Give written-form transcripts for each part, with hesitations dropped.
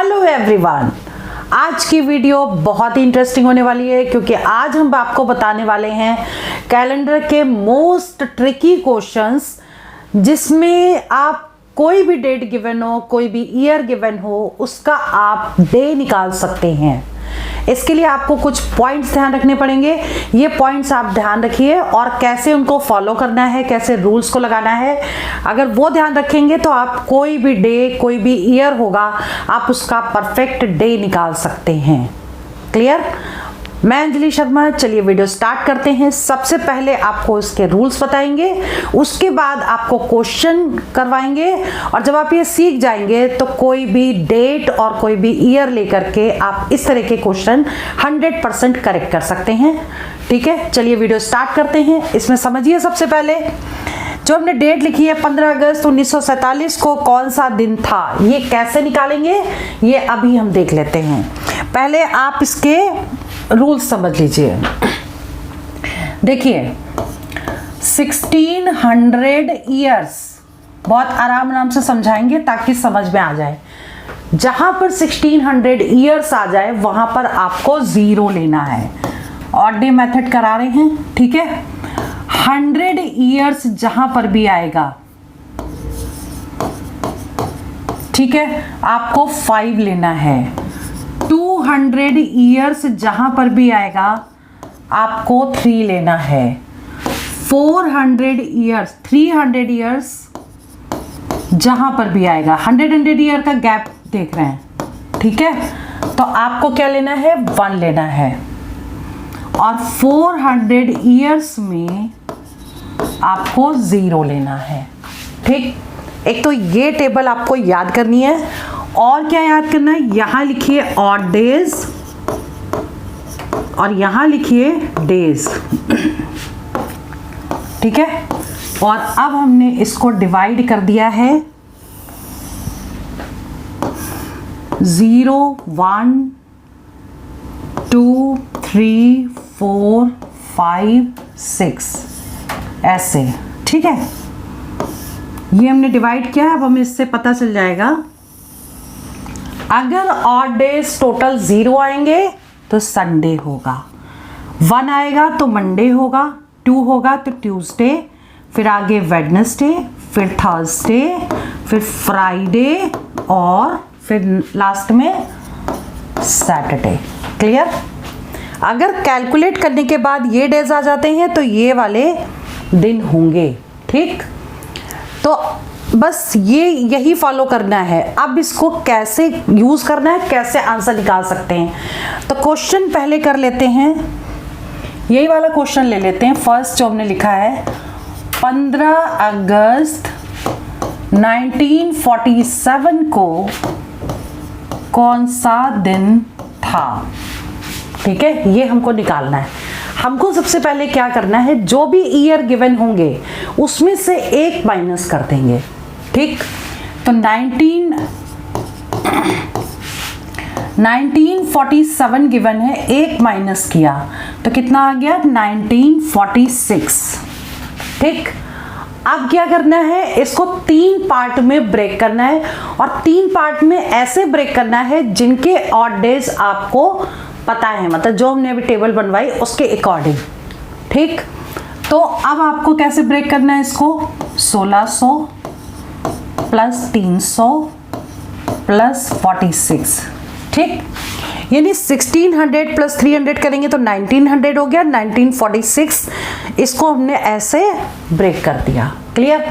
Hello everyone, आज की video बहुत ही इंटरेस्टिंग होने वाली है क्योंकि आज हम आपको बताने वाले हैं कैलेंडर के मोस्ट ट्रिकी क्वेश्चंस, जिसमें आप कोई भी डेट गिवन हो, कोई भी ईयर गिवन हो, उसका आप डे निकाल सकते हैं। इसके लिए आपको कुछ पॉइंट्स ध्यान रखने पड़ेंगे। ये पॉइंट्स आप ध्यान रखिए और कैसे उनको फॉलो करना है, कैसे रूल्स को लगाना है। अगर वो ध्यान रखेंगे तो आप कोई भी डे, कोई भी ईयर होगा, आप उसका परफेक्ट डे निकाल सकते हैं। क्लियर? मैं अंजलि शर्मा। चलिए वीडियो स्टार्ट करते हैं। सबसे पहले आपको इसके रूल्स बताएंगे, उसके बाद आपको क्वेश्चन करवाएंगे और जब आप ये सीख जाएंगे तो कोई भी डेट और कोई भी ईयर लेकर के आप इस तरह के क्वेश्चन 100% करेक्ट कर सकते हैं। ठीक है, चलिए वीडियो स्टार्ट करते हैं। इसमें समझिए, सबसे पहले जो हमने डेट लिखी है 15 अगस्त 1947 को कौन सा दिन था, ये कैसे निकालेंगे ये अभी हम देख लेते हैं। पहले आप इसके रूल्स समझ लीजिए। देखिए 1600 ईयर्स, बहुत आराम से समझाएंगे ताकि समझ में आ जाए। जहां पर 1600 ईयर्स आ जाए वहां पर आपको 0 लेना है। ऑड डे मेथड करा रहे हैं, ठीक है। 100 ईयर्स जहां पर भी आएगा, ठीक है, आपको 5 लेना है। 200 ईयर्स जहां पर भी आएगा आपको 3 लेना है। 400 ईयर्स, 300 ईयर्स जहां पर भी आएगा, 100 ईयर का गैप देख रहे हैं, ठीक है, तो आपको क्या लेना है, 1 लेना है। और 400 ईयर्स में आपको 0 लेना है। ठीक, एक तो ये टेबल आपको याद करनी है। और क्या याद करना है, यहां लिखिए ऑड डेज और यहां लिखिए डेज, ठीक है। और अब हमने इसको डिवाइड कर दिया है 0, 1, 2, 3, 4, 5, 6 ऐसे, ठीक है। ये हमने डिवाइड किया। अब हमें इससे पता चल जाएगा अगर ऑड डेज टोटल 0 आएंगे तो संडे होगा, 1 आएगा तो मंडे होगा, 2 होगा तो ट्यूसडे, फिर आगे वेडनेसडे, फिर थर्सडे, फिर फ्राइडे और फिर लास्ट में सैटरडे। क्लियर? अगर कैलकुलेट करने के बाद ये डेज आ जाते हैं तो ये वाले दिन होंगे। ठीक, तो बस यही फॉलो करना है। अब इसको कैसे यूज करना है, कैसे आंसर निकाल सकते हैं, तो क्वेश्चन पहले कर लेते हैं। यही वाला क्वेश्चन ले लेते हैं। फर्स्ट जो हमने लिखा है 15 अगस्त 1947 को कौन सा दिन था। ठीक है, ये हमको निकालना है। हमको सबसे पहले क्या करना है, जो भी ईयर गिवन होंगे उसमें से 1 माइनस कर देंगे। ठीक, तो 1947 गिवन है, 1 माइनस किया तो कितना आ गया, 1946। ठीक, अब क्या करना है, इसको 3 पार्ट में ब्रेक करना है और 3 पार्ट में ऐसे ब्रेक करना है जिनके ऑड डेज आपको पता है, मतलब जो हमने अभी टेबल बनवाई उसके अकॉर्डिंग। ठीक, तो अब आपको कैसे ब्रेक करना है इसको, 1600 प्लस 300 प्लस 46। ठीक, यानी 1600 प्लस 300 करेंगे तो 1900 हो गया, 1946। इसको हमने ऐसे ब्रेक कर दिया। क्लियर?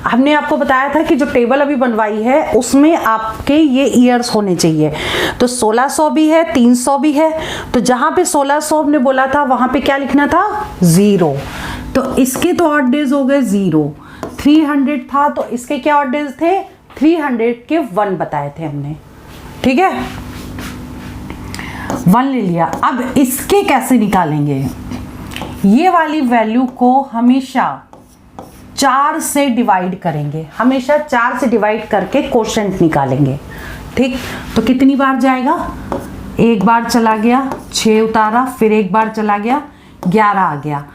हमने आपको बताया था कि जो टेबल अभी बनवाई है उसमें आपके ये ईयर्स होने चाहिए। तो 1600 भी है, 300 भी है, तो जहां पे 1600 हमने बोला था वहां पे क्या लिखना था, 0। तो इसके तो ऑड डेज हो गए 0। 300 था तो इसके क्या ऑड डेज थे, 300 के 1 बताए थे हमने। ठीक है, 1 ले लिया। अब इसके कैसे निकालेंगे, ये वाली वैल्यू को हमेशा 4 से डिवाइड करेंगे, हमेशा 4 से डिवाइड करके क्वोशंट निकालेंगे। ठीक, तो कितनी बार जाएगा, 1 बार चला गया, 6 उतारा, फिर 1 बार चला गया, 11 आ गया।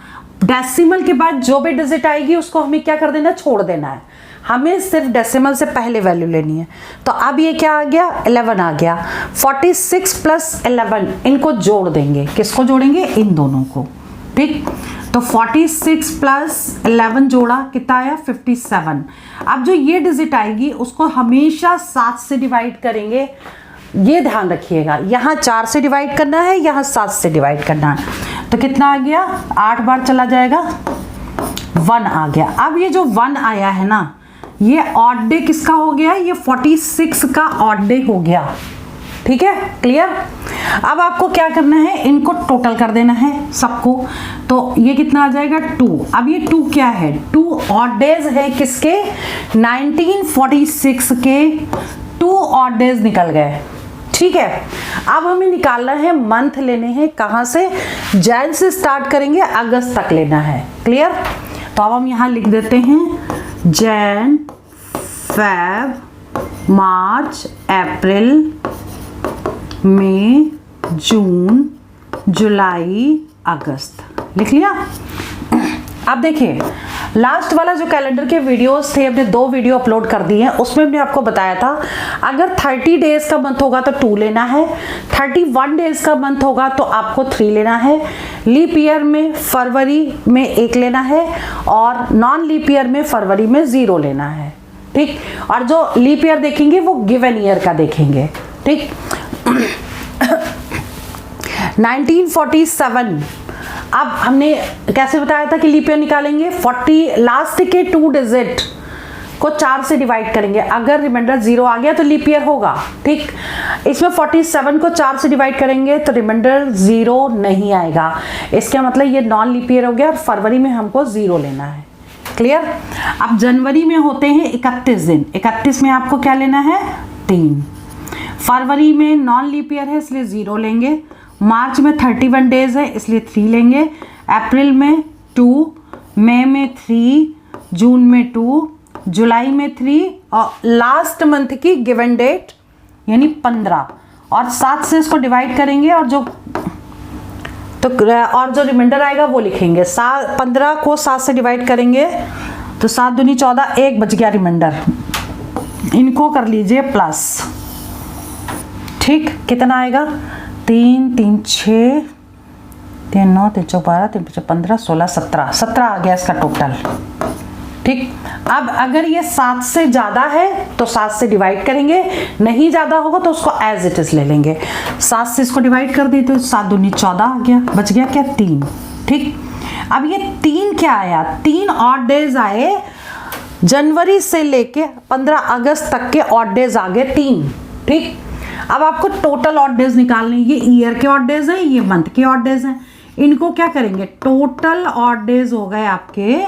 डेसिमल के बाद जो भी डिजिट आएगी उसको हमें क्या कर देना, छोड़ देना है। हमें सिर्फ डेसिमल से पहले वैल्यू लेनी है। तो अब ये क्या आ गया, 11 आ गया। 46 प्लस 11 इनको जोड़ देंगे, किसको जोड़ेंगे, इन दोनों को। ठीक, तो 46 प्लस 11 जोड़ा कितना आया, 57। अब जो ये डिजिट आएगी उसको हमेशा 7 से डिवाइड करेंगे, ये ध्यान रखिएगा। यहाँ 4 से डिवाइड करना है, यहाँ 7 से डिवाइड करना है। तो कितना आ गया, 8 बार चला जाएगा, 1 आ गया। अब ये जो 1 आया है ना, ये ऑड डे किसका हो गया, ये 46 का ऑड डे हो गया। ठीक है, क्लियर। अब आपको क्या करना है, इनको टोटल कर देना है सबको। तो ये कितना आ जाएगा, 2। अब ये 2 क्या है, 2 ऑड डेज है किसके, 1946 के 2 ऑड डेज निकल गए। ठीक है, अब हमें निकालना है, मंथ लेने हैं, कहाँ से, जैन से स्टार्ट करेंगे, अगस्त तक लेना है। क्लियर। तो अब हम यहाँ लिख देते हैं जैन, फेब, मार्च, अप्रैल, मई, जून, जुलाई, अगस्त। लिख लिया। अब देखिए, लास्ट वाला जो कैलेंडर के वीडियोस थे, हमने 2 वीडियो अपलोड कर दिए हैं, उसमें हमने आपको बताया था अगर 30 डेज का मंथ होगा तो 2 लेना है, 31 डेज का मंथ होगा तो आपको 3 लेना है, लीप ईयर में फरवरी में 1 लेना है, और नॉन लीप ईयर में फरवरी में 0 लेना है। ठीक, और जो लीप ईयर देखेंगे वो गिवन ईयर का देखेंगे। ठीक, 1947 अब हमने कैसे बताया था कि लीप ईयर निकालेंगे, 40 लास्ट के 2 डिजिट को 4 से डिवाइड करेंगे, अगर रिमाइंडर 0 आ गया तो लीप ईयर होगा। ठीक, इसमें 47 को 4 से डिवाइड करेंगे तो रिमाइंडर 0 नहीं आएगा, इसका मतलब ये नॉन लीप ईयर हो गया, और फरवरी में हमको 0 लेना है। क्लियर। अब जनवरी में होते हैं 31 दिन, 31 में आपको क्या लेना है, 3। फरवरी में नॉन लीप ईयर है इसलिए 0 लेंगे, मार्च में 31 डेज है इसलिए 3 लेंगे, अप्रैल में 2, मई में 3, जून में 2, जुलाई में 3, और लास्ट मंथ की गिवन डेट यानी 15, और 7 से इसको डिवाइड करेंगे, और जो रिमाइंडर आएगा वो लिखेंगे। 15 को 7 से डिवाइड करेंगे तो 7 दूनी 14, 1 बच गया रिमाइंडर, इनको कर लीजिए प्लस। ठीक, कितना आएगा, 3, 3, 6, 3, 9, 3, 4, 12, 3, 5, 15, 16, 17 आ गया इसका टोटल। ठीक, अब अगर ये 7 से ज़्यादा है तो 7 से डिवाइड करेंगे, नहीं ज़्यादा होगा तो उसको एज इट इज़ ले लेंगे। 7 से इसको डिवाइड कर दी तो 7 दूनी 14 आ गया, बच गया क्या, 3। ठीक, अब ये 3 क्या आया, 3 ऑड डेज आए, जनवरी से लेके 15 अगस्त तक के ऑड डेज आ गए 3। ठीक, अब आपको टोटल ऑड डेज निकालने, ये ईयर के ऑड डेज हैं, ये मंथ के ऑड डेज हैं, इनको क्या करेंगे, टोटल ऑड डेज हो गए आपके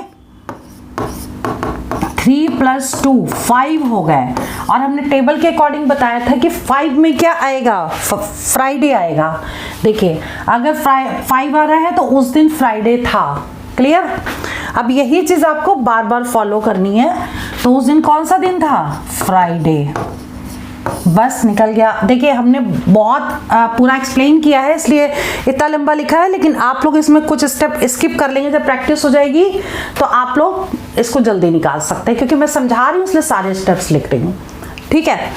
3 + 2 5 हो गए, और हमने टेबल के अकॉर्डिंग बताया था कि 5 में क्या आएगा, फ्राइडे आएगा। देखिए, अगर 5 आ रहा है तो उस दिन फ्राइडे था। क्लियर। अब यही चीज आपको बार बार फॉलो करनी है। तो उस दिन कौन सा दिन था, फ्राइडे। बस निकल गया। देखिए, हमने बहुत पूरा एक्सप्लेन किया है इसलिए इतना लंबा लिखा है, लेकिन आप लोग इसमें कुछ स्टेप स्किप कर लेंगे, जब प्रैक्टिस हो जाएगी तो आप लोग इसको जल्दी निकाल सकते हैं, क्योंकि मैं समझा रही हूँ इसलिए सारे स्टेप्स लिख रही हूँ। ठीक है,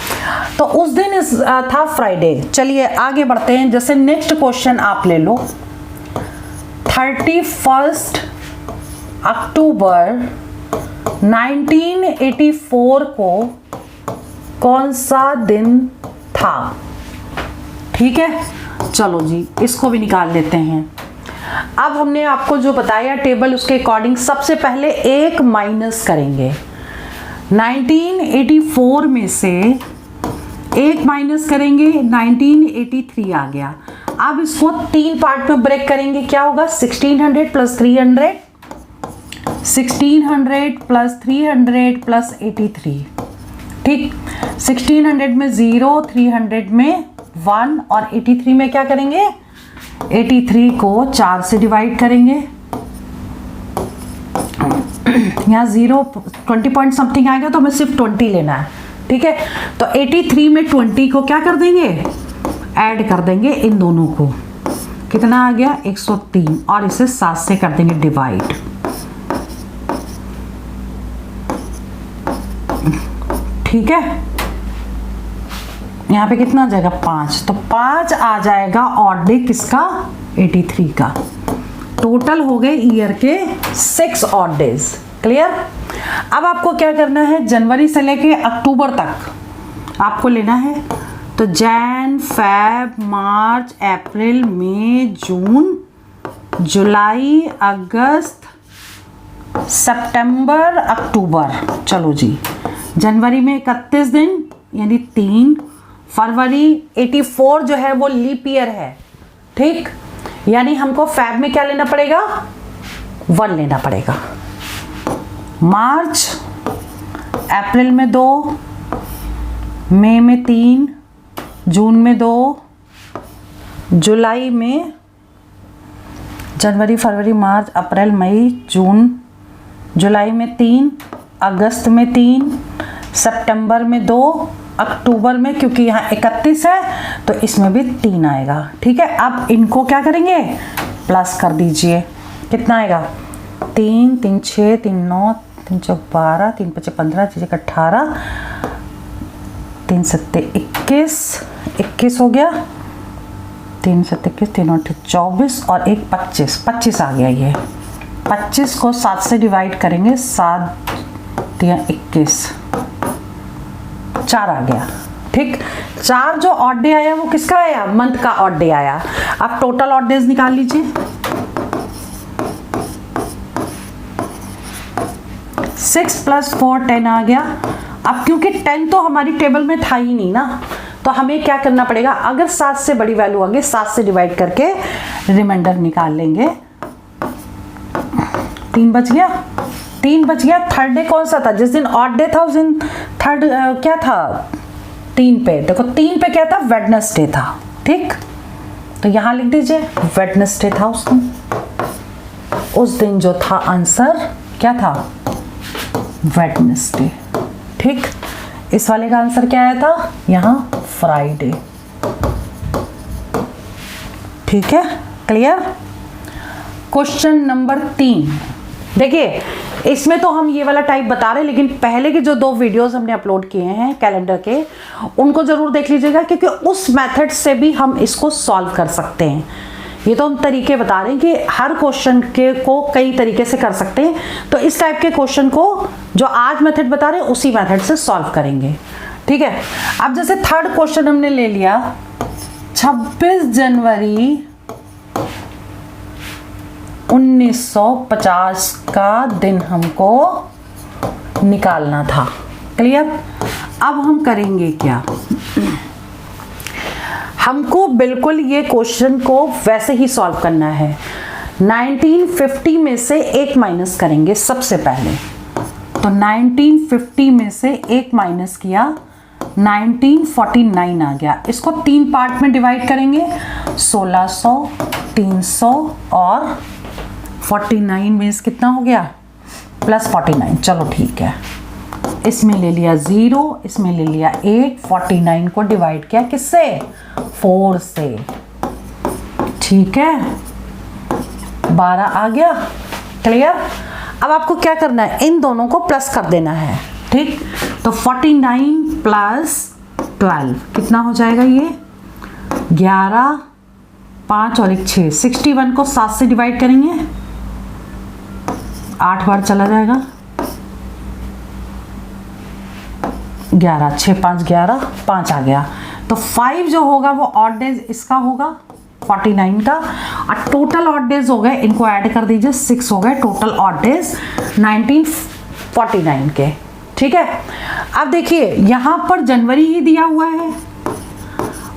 तो उस दिन था फ्राइडे। चलिए आगे बढ़ते हैं। जैसे नेक्स्ट क्वेश्चन आप ले लो, 31 अक्टूबर 1984 को कौन सा दिन था। ठीक है, चलो जी इसको भी निकाल लेते हैं। अब हमने आपको जो बताया टेबल, उसके अकॉर्डिंग सबसे पहले 1 माइनस करेंगे। 1984 में से 1 माइनस करेंगे, 1983 आ गया। अब इसको 3 पार्ट में ब्रेक करेंगे, क्या होगा, 1600 + 300, 1600 + 300 + 83। ठीक, 1600 में 0, 300 में 1, और 83 में क्या करेंगे, 83 को 4 से डिवाइड करेंगे। यहाँ 0 20 पॉइंट समथिंग आएगा तो हमें सिर्फ 20 लेना है। ठीक है, तो 83 में 20 को क्या कर देंगे, ऐड कर देंगे इन दोनों को। कितना आ गया 103 और इसे 7 से कर देंगे डिवाइड। ठीक है, यहाँ पे कितना आ जाएगा 5, तो 5 आ जाएगा ऑड डे किसका 83 का। टोटल हो गए ईयर के 6 ऑड डेज। क्लियर। अब आपको क्या करना है, जनवरी से लेके अक्टूबर तक आपको लेना है। तो जैन, फेब, मार्च, अप्रैल, मई, जून, जुलाई, अगस्त, सितंबर, अक्टूबर। चलो जी, जनवरी में 31 दिन यानी 3, फरवरी 84 जो है वो लीप ईयर है। ठीक, यानी हमको फेब में क्या लेना पड़ेगा 1 लेना पड़ेगा। मार्च, अप्रैल में 2, मई में 3, जून में 2, जुलाई में, जनवरी, फरवरी, मार्च, अप्रैल, मई, जून, जुलाई में 3, अगस्त में 3, सितंबर में 2, अक्टूबर में क्योंकि यहाँ 31 है तो इसमें भी 3 आएगा। ठीक है, अब इनको क्या करेंगे प्लस कर दीजिए। कितना आएगा 3, 3, 6, 3, 9, 3, 4, 12, 3, 5, 15, 6, 18, 3, 7, 21, 21 हो गया, 3, 7, 21, 3, 8, 24 और 1, 25, 25 आ गया। ये 25 को 7 से डिवाइड करेंगे, 7, 3, 21, 4 आ गया। ठीक, 4 जो ऑड डे आया वो किसका आया, मंथ का ऑड डे आया। अब टोटल ऑड डेज निकाल लीजिए। 6 + 4 10 आ गया। अब क्योंकि 10 तो हमारी टेबल में था ही नहीं ना, तो हमें क्या करना पड़ेगा, अगर 7 से बड़ी वैल्यू आ गई 7 से डिवाइड करके रिमाइंडर निकाल लेंगे। 3 बच गया, 3 बच गया। थर्ड डे कौन सा था, जिस दिन ऑड डे था उस दिन थर्ड क्या था 3 पे। देखो 3 पे क्या था, वेडनेसडे था। ठीक, तो यहां लिख दीजिए वेडनेसडे था उस दिन जो था आंसर क्या था वेडनेसडे। ठीक, इस वाले का आंसर क्या आया था यहां फ्राइडे। ठीक है, क्लियर। क्वेश्चन नंबर 3 देखिए, इसमें तो हम ये वाला टाइप बता रहे हैं, लेकिन पहले के जो 2 वीडियोस हमने अपलोड किए हैं कैलेंडर के, उनको जरूर देख लीजिएगा, क्योंकि उस मेथड से भी हम इसको सॉल्व कर सकते हैं। ये तो हम तरीके बता रहे हैं कि हर क्वेश्चन के को कई तरीके से कर सकते हैं, तो इस टाइप के क्वेश्चन को जो आज मेथड बता रहे हैं उसी मेथड से सॉल्व करेंगे। ठीक है, अब जैसे थर्ड क्वेश्चन हमने ले लिया, 26 जनवरी 1950 का दिन हमको निकालना था। क्लियर। अब हम करेंगे क्या, हमको बिल्कुल ये क्वेश्चन को वैसे ही सॉल्व करना है। 1950 में से 1 माइनस करेंगे सबसे पहले। तो 1950 में से 1 माइनस किया, 1949 आ गया। इसको 3 पार्ट में डिवाइड करेंगे, 1600, 300 और 49 मीन्स कितना हो गया प्लस 49। चलो ठीक है, इसमें ले लिया 0, इसमें ले लिया 8, 49 को डिवाइड किया किससे 4 से। ठीक है, 12 आ गया। क्लियर। अब आपको क्या करना है, इन दोनों को प्लस कर देना है। ठीक, तो 49 प्लस 12 कितना हो जाएगा, ये 11, 5 और 1 6। 61 को 7 से डिवाइड करेंगे, 8 बार चला जाएगा, 11, 6, 5, 11, 5 आ गया। तो 5 जो होगा वो ऑड डेज इसका होगा 49 का, और टोटल ऑड डेज हो गए, इनको ऐड कर दीजिए, 6 हो गए टोटल ऑड डेज 1949 के। ठीक है, अब देखिए यहां पर जनवरी ही दिया हुआ है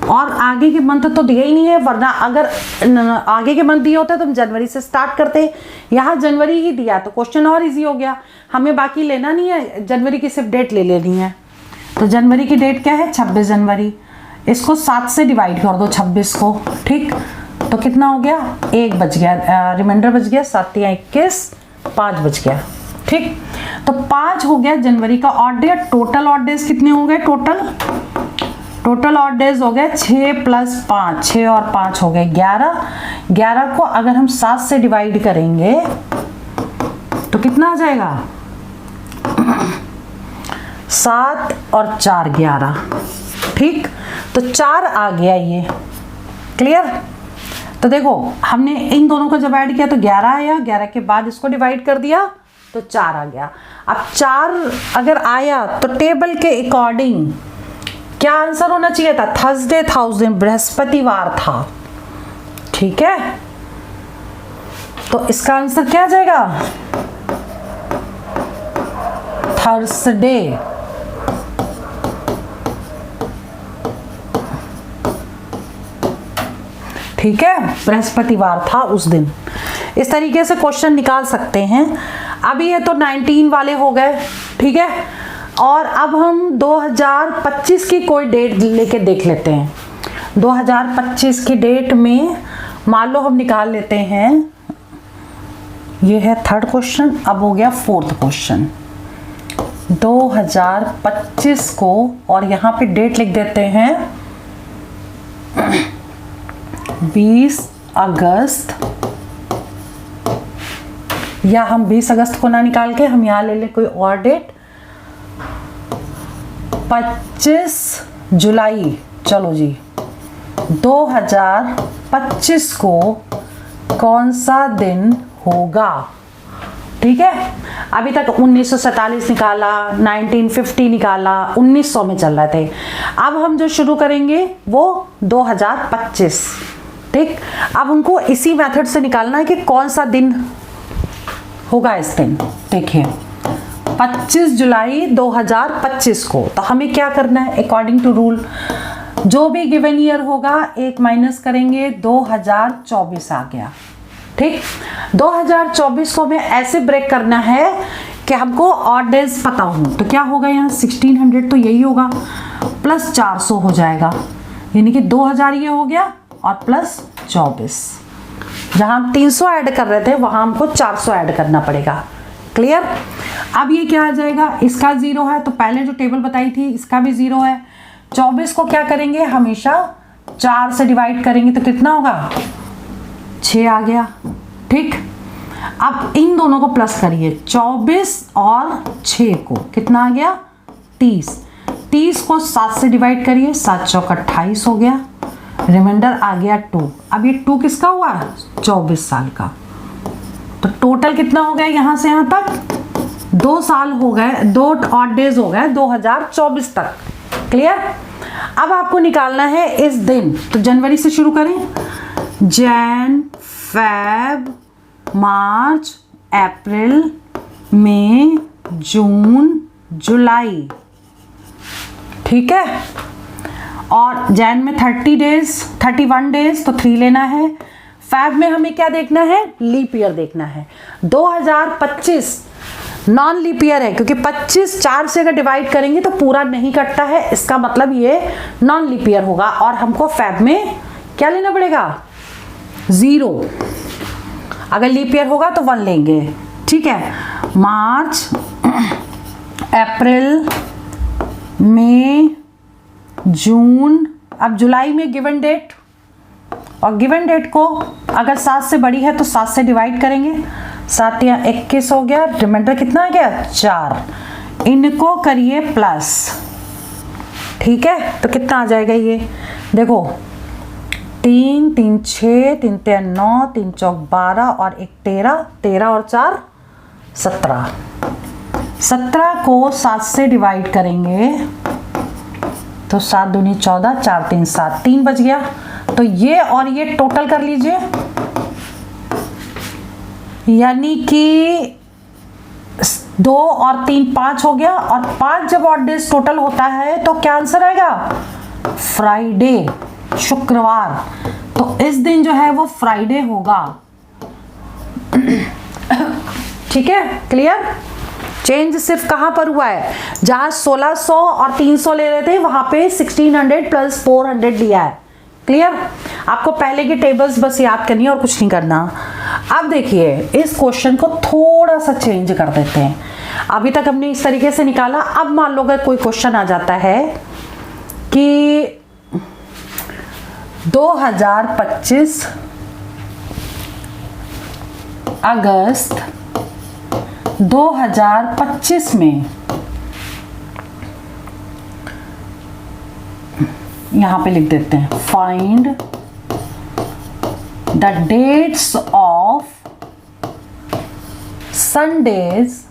और आगे के मंथ तो दिया ही नहीं है, वरना अगर आगे के मंथ दिए होते तो हम जनवरी से स्टार्ट करते। यहाँ जनवरी ही दिया तो क्वेश्चन और इजी हो गया, हमें बाकी लेना नहीं है, जनवरी की सिर्फ डेट ले लेनी है। तो जनवरी की डेट क्या है 26 जनवरी, इसको 7 से डिवाइड कर दो 26 को। ठीक, तो कितना हो गया 1 बच गया, रिमाइंडर बच गया, 7 या 21, 5 बच गया। ठीक, तो 5 हो गया जनवरी का odd day. Total odd days कितने हो गए, टोटल टोटल ऑड डेज हो गए 6 + 5, 6 और 5 हो गए 11। 11 को अगर हम 7 से डिवाइड करेंगे तो कितना आ जाएगा? 7 और 4 11। ठीक, तो 4 आ गया ये। क्लियर? तो देखो हमने इन दोनों को जब ऐड किया तो 11 आया, 11 के बाद इसको डिवाइड कर दिया तो 4 आ गया। अब 4 अगर आया तो टेबल के अकॉर्डिंग क्या आंसर होना चाहिए था? थर्सडे था, उस दिन बृहस्पतिवार था। ठीक है, तो इसका आंसर क्या आ जाएगा? थर्सडे। ठीक है, बृहस्पतिवार था उस दिन। इस तरीके से क्वेश्चन निकाल सकते हैं। अभी ये तो 19 वाले हो गए। ठीक है, और अब हम 2025 की कोई डेट लेके देख लेते हैं। 2025 की डेट में मान लो हम निकाल लेते हैं, ये है थर्ड क्वेश्चन, अब हो गया फोर्थ क्वेश्चन। 2025 को, और यहाँ पे डेट लिख देते हैं 20 अगस्त, या हम 20 अगस्त को ना निकाल के हम यहाँ ले लें कोई और डेट, 25 जुलाई। चलो जी, 2025 को कौन सा दिन होगा? ठीक है, अभी तक 1947 निकाला, 1950 निकाला, 1900 में चल रहे थे। अब हम जो शुरू करेंगे वो 2025। ठीक, अब उनको इसी मेथड से निकालना है कि कौन सा दिन होगा इस दिन। देखिए 25 जुलाई 2025 को, तो हमें क्या करना है? अकॉर्डिंग टू रूल जो भी गिवन ईयर होगा एक माइनस करेंगे, 2024 आ गया। ठीक, 2024 को हमें ऐसे ब्रेक करना है कि हमको ऑड डेज पता हो। तो क्या होगा यहाँ? 1600 तो यही होगा, प्लस 400 हो जाएगा, यानी कि 2000 ये हो गया, और प्लस 24। जहां हम 300 ऐड कर रहे थे वहां हमको 400 ऐड करना पड़ेगा। क्लियर? अब ये क्या आ जाएगा? इसका 0 है, तो पहले जो टेबल बताई थी इसका भी 0 है। 24 को क्या करेंगे? हमेशा 4 से डिवाइड करेंगे तो कितना होगा? 6 आ गया। ठीक, अब इन दोनों को प्लस करिए, 24 और 6 को कितना आ गया? 30। 30 को 7 से डिवाइड करिए, 7 चौक 28 हो गया, रिमाइंडर आ गया 2। अब ये 2 किसका हुआ? 24 साल का। तो टोटल कितना हो गया यहां से यहां तक? 2 साल हो गए, 2 ऑड डेज हो गए 2024 तक। क्लियर? अब आपको निकालना है इस दिन, तो जनवरी से शुरू करें, जैन, फेब, मार्च, अप्रैल, मई, जून, जुलाई। ठीक है, और जैन में 31 डेज तो 3 लेना है। फेब में हमें क्या देखना है? लीप ईयर देखना है। 2025 नॉन लीप ईयर है, क्योंकि 25 4 से अगर डिवाइड करेंगे तो पूरा नहीं कटता है, इसका मतलब ये नॉन लीप ईयर होगा। और हमको फेब में क्या लेना पड़ेगा? 0। अगर लीप ईयर होगा तो 1 लेंगे। ठीक है, मार्च, अप्रैल, मई, जून। अब जुलाई में गिवन डेट, और गिवन डेट को अगर 7 से बड़ी है तो 7 से डिवाइड करेंगे, 7 या 21 हो गया, रिमाइंडर कितना आ गया? 4। इनको करिए प्लस। ठीक है, तो कितना आ जाएगा ये? देखो 3 3 6 3 3 9 3 चौक 12 और 1 13, 13 और 4 17। 17 को 7 से डिवाइड करेंगे तो 7 दूनी 14, 4 3 7, 3 बच गया। तो ये और ये टोटल कर लीजिए, यानी कि 2 और 3 5 हो गया, और 5 जब ऑड डेज टोटल होता है तो क्या आंसर आएगा? फ्राइडे, शुक्रवार। तो इस दिन जो है वो फ्राइडे होगा। ठीक है, क्लियर? चेंज सिर्फ कहां पर हुआ है? जहां 1600 और 300 ले रहे थे वहां पे 1600 प्लस 400 लिया है। क्लियर? आपको पहले की टेबल्स बस याद करनी है और कुछ नहीं करना। अब देखिए इस क्वेश्चन को थोड़ा सा चेंज कर देते हैं। अभी तक हमने इस तरीके से निकाला, अब मान लो अगर कोई क्वेश्चन आ जाता है कि 2025 अगस्त 2025 में यहां पे लिख देते हैं find the dates of Sundays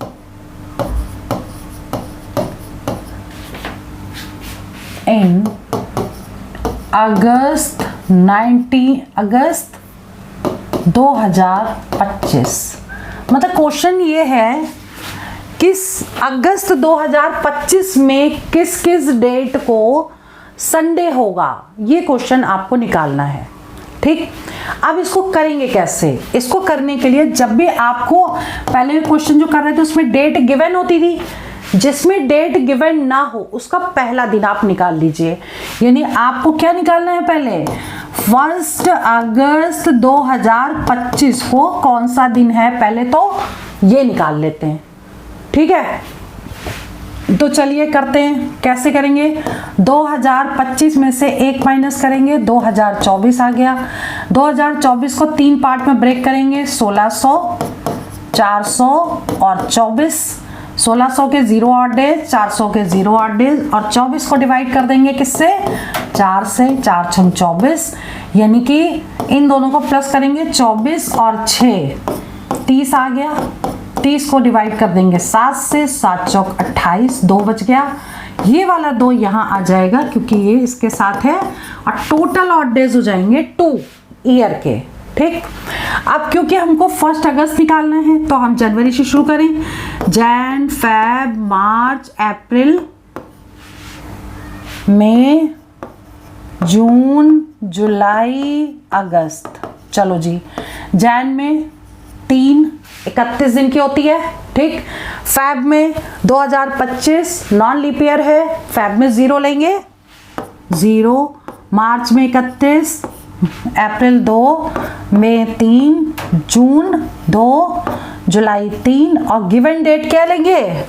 in August 2025। मतलब क्वेश्चन ये है किस अगस्त 2025 में किस किस डेट को संडे होगा, ये क्वेश्चन आपको निकालना है। ठीक, अब इसको करेंगे कैसे? इसको करने के लिए जब भी आपको पहले क्वेश्चन जो कर रहे थे उसमें डेट गिवन होती थी, जिसमें डेट गिवन ना हो उसका पहला दिन आप निकाल लीजिए। यानी आपको क्या निकालना है? पहले 1 अगस्त 2025 को कौन सा दिन है, पहले तो ये निकाल लेते हैं। ठीक है, तो चलिए करते हैं। कैसे करेंगे? 2025 में से 1 माइनस करेंगे, 2024 आ गया। 2024 को 3 पार्ट में ब्रेक करेंगे, 1600, 400 और 24। 1600 के 0 ऑड डेज, 400 के 0 ऑड डेज और 24 को डिवाइड कर देंगे किससे? 4 से। 4 6 24, यानी कि इन दोनों को प्लस करेंगे, 24 और 6 30 आ गया। 30 को डिवाइड कर देंगे 7 से, 7 चौक 28, 2 बच गया। ये वाला 2 यहाँ आ जाएगा क्योंकि ये इसके साथ है और टोटल ऑड डेज हो जाएंगे 2 ईयर के। ठीक, अब क्योंकि हमको 1 अगस्त निकालना है तो हम जनवरी से शुरू करें। जैन, फेब, मार्च, अप्रैल, मई, जून, जुलाई, अगस्त। चलो जी, जैन में 31 दिन की होती है। ठीक, फेब में 2025 नॉन लीप ईयर है, फेब में 0 लेंगे, 0। मार्च में 31, अप्रैल 2, मई 3, जून 2, जुलाई 3 और गिवन डेट क्या लेंगे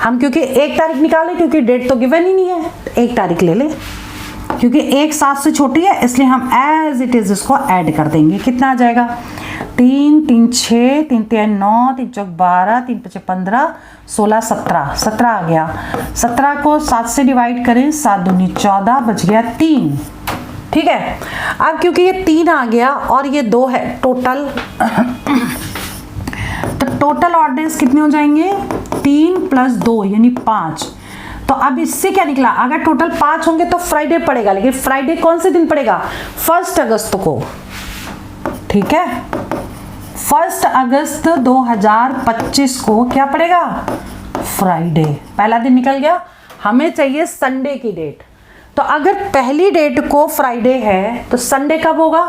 हम? क्योंकि 1 तारीख निकालें, क्योंकि डेट तो गिवन ही नहीं है, 1 तारीख ले लें। क्योंकि 1 7 से छोटी है इसलिए हम एज इट इज इसको ऐड कर देंगे। कितना आ जाएगा? 3 3 6, 3 3 9, 3 चौक 12, 3 5 15, 16 17, 17 आ गया। 17 को 7 से डिवाइड करें, 7 दूनी 14, बच गया 3। ठीक है, अब क्योंकि ये 3 आ गया और ये 2 है टोटल, तो टोटल ऑड डेज कितने हो जाएंगे? 3 + 2 यानी 5। तो अब इससे क्या निकला? अगर टोटल 5 होंगे तो फ्राइडे पड़ेगा, लेकिन फ्राइडे कौन से दिन पड़ेगा? 1 अगस्त को। ठीक है, 1 अगस्त 2025 को क्या पड़ेगा? फ्राइडे। पहला दिन निकल गया, हमें चाहिए संडे की डेट। तो अगर पहली डेट को फ्राइडे है तो संडे कब होगा?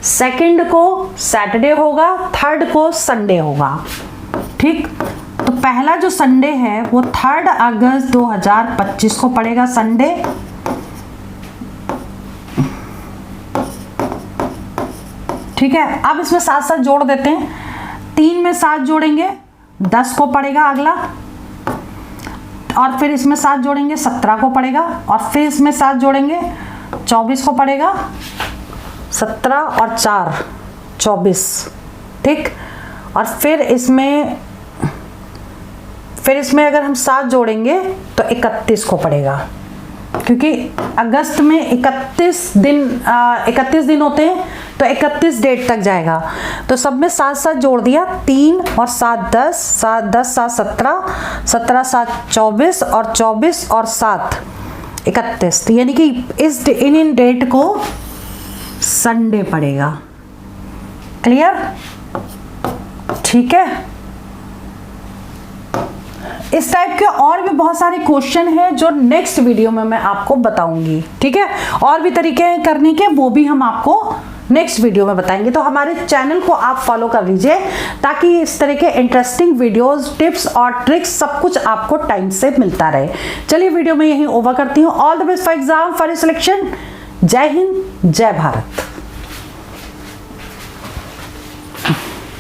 2 को सैटरडे होगा, 3 को संडे होगा। ठीक, तो पहला जो संडे है वो 3 अगस्त 2025 को पड़ेगा संडे। ठीक है, अब इसमें 7 7 जोड़ देते हैं। 3 में 7 जोड़ेंगे 10 को पड़ेगा अगला, और फिर इसमें 7 जोड़ेंगे 17 को पड़ेगा, और फिर इसमें 7 जोड़ेंगे 24 को पड़ेगा। 17 और 4 24। ठीक, और फिर इसमें अगर हम 7 जोड़ेंगे तो 31 को पड़ेगा, क्योंकि अगस्त में 31 दिन होते हैं तो 31 डेट तक जाएगा। तो सब में 7 7 जोड़ दिया, 3 और 7 10, 7 10 7 17, 17 7 24 और 24 और 7 31। तो यानी कि इन डेट को संडे पड़ेगा। क्लियर? ठीक है, इस टाइप के और भी बहुत सारे क्वेश्चन हैं जो नेक्स्ट वीडियो में मैं आपको बताऊंगी। ठीक है, और भी तरीके हैं करने के, वो भी हम आपको नेक्स्ट वीडियो में बताएंगे। तो हमारे चैनल को आप फॉलो कर लीजिए ताकि इस तरह के इंटरेस्टिंग वीडियोस, टिप्स और ट्रिक्स सब कुछ आपको टाइम से मिलता रहे। चलिए वीडियो में यहीं ओवर करती हूँ। All the best for exam, for selection. जय हिंद, जय भारत।